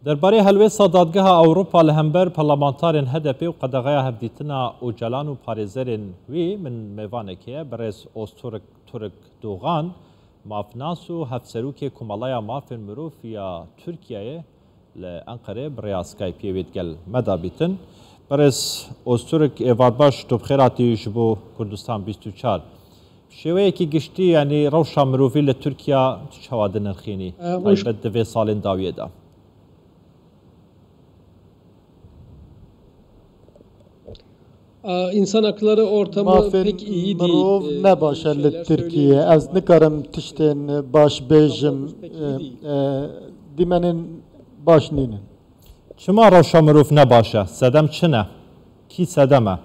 درباره هەلوێستا دادگەها ئەوروپا لە هەمبەر پەرلەمانتارên HDP و قەدەغەیە هەفدیتنا ئۆجەلان و پارێزەرên wê min mêvanekê berêz Ozturk Doğan mafnas û hevserokê Komaleya Mafên Mirov ya Tirkiyeyê li Enqerê bi rêya Skypeyê wê digel me da bîtin. Berêz Ozturk êvadbaş topxêratî ji bo Kurdistan 24. Şêweyekî giştî yanî rewşa mirovî li Tirkiya çawa dinirxînî taybet di vê salên dawiyê de. İnsan hakları ortamı pek iyi değil. Mirov ne başa li Tirkiye. Ez nikarim tiştên baş bêjim dîmenin baş nînin. Çima rewşa mirov ne başa? Sedem çi ne? Kî sedem e?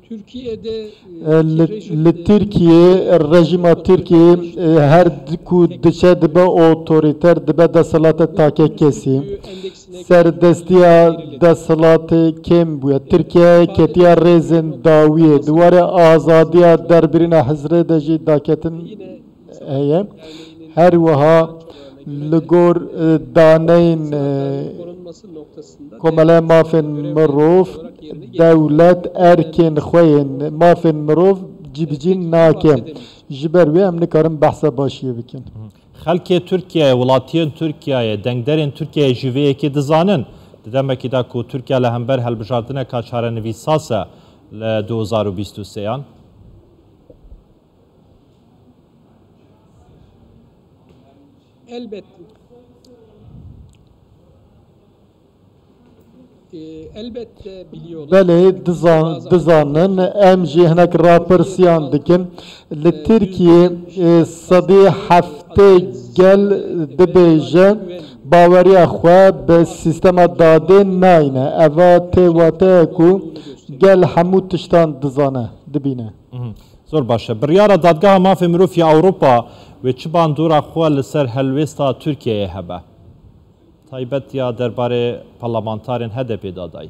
Türkiye'de li Tirkiye rejima Tirkiye her ku diçe dibe otoriter dibe desalatê take kesî serdestiya desalatê kêm bûye. Tirkiye ketiya rêzên dawiyê dîwarê azadiya derbirîna hizrê de jî daketin heye. Her wiha li gor daneyên Komaleya Mafên Mirov dewlet erkên xwe yên mafên mirov cîbicîn nake. Ji ber wê em nikarin behsa başiyê bikin. Xelkê Tirkiyeyê, welatiyên Tirkiyeyê, dengderên Tirkiyeyê ji vê yekê dizanin. Di demekî de ku Tirkiye li hember helbijardineka çarenivîsas e li 2023-yan. Elbette. Elbette biliyorlar. Belê dizanin em jî hinek rapirsiyan dikin. Li Tirkiye sedî heftê gel dibêje baweriya xwe bi sîstema dadê nayîne. Eva tê wate ku gel hemû tiştan dizane dibîne. Zor baş e. Biryara dadgeha Mafên Mirov ya Ewropa wê çi bandora xwe li ser helwêsta Tirkiyeyê hebe? Taybet ya derbarê parlamentarên HDP da dayî.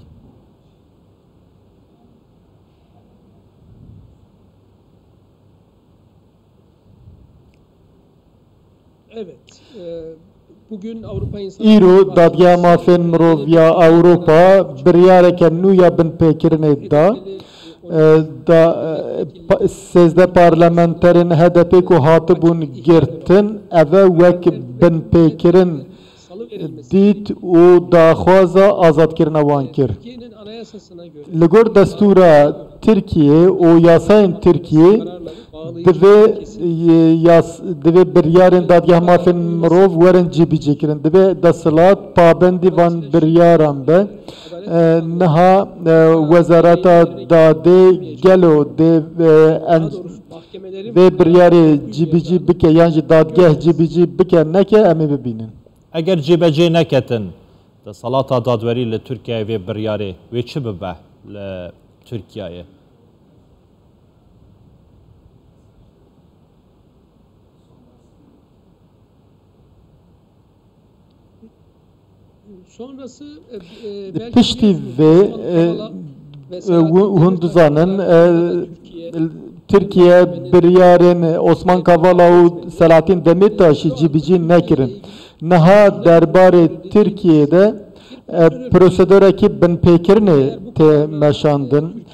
Evet. Bugün Avrupa İnsan Îro dadgeha Mafên Mirov ya Ewropa biryareke nû ya binpêkirinê da sêzde parlamenterên HDP ku hatibûn girtin ev e wek binpêkirin dît û daxwaza azadkirina wan kir. Li gor destûra Tirkiye û yasayên Tirkiye divê biryarên dadgeha Mafên Mirov werin cîbicêkirin. Divê desthilat pabendî van biryaran be. Niha Wezareta Dadê gelo vê biryarê cîbicî bike yan jî dadgeh cîbicî bike neke em ê bibînin. Eger cêbecê neketin desalata dadwerî li Tirkiyeyê vê biryarê wê çi bibe li Tirkiyeyê? sonrası piştî vê hûn dizanin Tirkiye biryarên Osman Kavala û Selahattin Demirtaşî cîbicî nekirin. Niha derbarê Tirkiye'de prosedürekî binpêkirinê tê meşandin.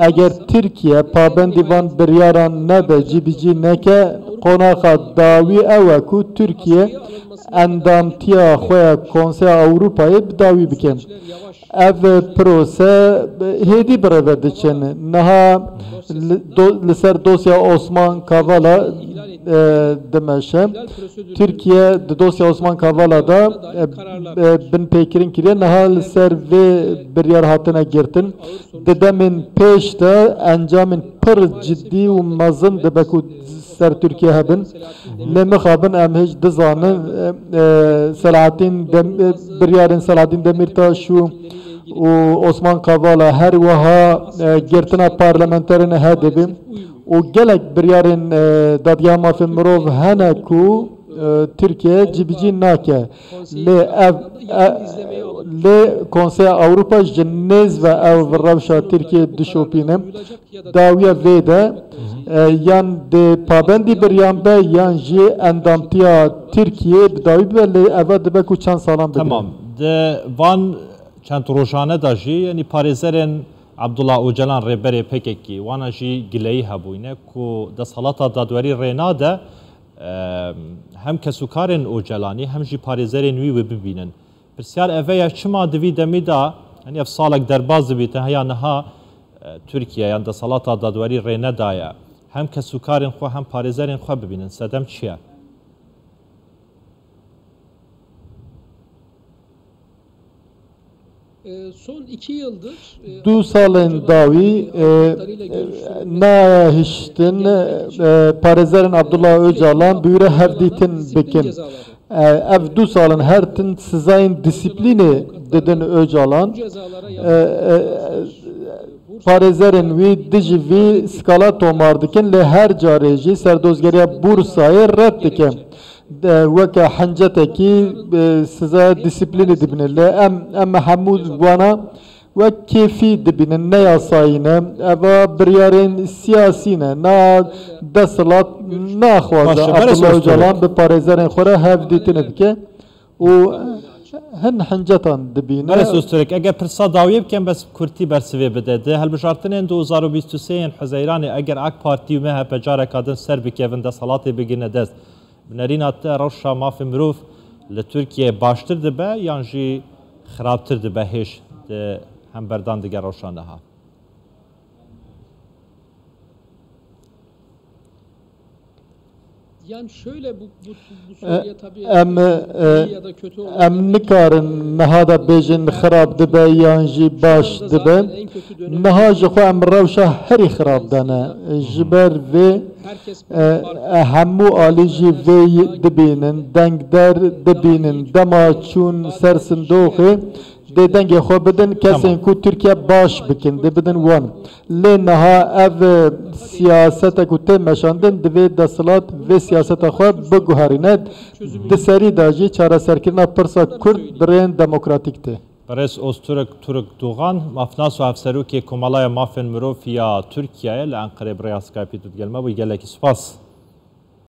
Eger Tirkiye pabendî van biryaran nebe cîbicî neke qonaxa dawî ew e ku Tirkiye endamtiya xwe ya Konseya Ewropayê bi dawî bike. Ev prose hêdî birêve diçin. Niha li ser dosya Osman Kavala dimeşe. Türkiye di dosya Osman Kavala'da binpêkirin kiriye. Niha li ser vê biryar hatine girtin. Di demên pêş de encamên pir ciddî û mezin dibe ku ser Türkiye hebin. Lê mixabin em hiç dizanin biryarên Selahattin Demirtaş û Osman Kavala her wiha girtina parlamenterên HDP û gelek biryarên dadgeha Mafên Mirov hene ku Türkiye cibicî nake. Lê Konseya Avrupa ji nêz ve ev rewşa Tirkiye dişopîne dawiya vê de yan de pabendî biriyan be yan jî endamtiya Tirkiye bi dawî be lê eva dibe ku çend salan bigire. Tamam. De van çend rojane da jî yani parêzerên Abdullah Öcalan rêberê PKK wana jî gileyî hebûne ku desthelata dadwerî rêna de hem kesûkarên Öcalanî hem jî parêzerên wî wê bibînin. Pirsyar ev ya çima divî demî da yani ev salek derbaz dibîte heya niha Türkiye yan desthelata dadwerî rê nedaye hem kesûkarên xwe hem parêzerên xwe bibînin. Sedem çi ye? Son 2 yıldır Du salên dawî nahiştin parêzerên Abdullah Öcalan bûre hevdîtin bikin. Ev du salin her tin sizayên disiplînê didin Öcalan parêzerên wî dijî vî skala tomar dikin lê her carê jî serdozgeriya Bursayê red dikin. Weke hencetekî size disiplînê dibînin lê em hemû wana wek kêfî dibînin ne yasayîne eva biryarên siyasî ne na desthilat naxwaze Abdullah Öcalan bi parêzerên xwe re hevdîtinê dike û hin hencetan dibîne. Beres Öztürk eger pirsa dawiyê bikin bes Kurtî bersivê bide de helbijartinên 2023 Hezeyranê eger AK Partî û MHP careka din ser bikevin desthilatê bigirine dest Nerîna te rewşa mafê mirov li Tirkiye baştir dibe yan jî xirabtir dibe hêj de hemberdan dige rewşa niha. Yani şöyle bu soruya tabii iyi ya da kötü olan em nikarin niha da bêjin xirab dibe yan jî baş dibe niha ji xwe em rewşa herî xirab dane ji ber vê hemû alî jî vê dibînin dengder dibînin dema çûn ser sindoxê dê dengê xwe bidin kesên ku Tirkiye baş bikin dibidin wan lê niha ev siyasetek ku tê meşandin divê desthilat vê siyaseta xwe biguherîne di serî de jî çareserkirina pirsa Kurd bi rêyên demokratîk tê. Beres Öztürk Doğan mafnas û hevserokê Komalaya Mafên Mirov ya Tirkiye li Enqerê birêya Skypeê tut gelme wî gelekî spas.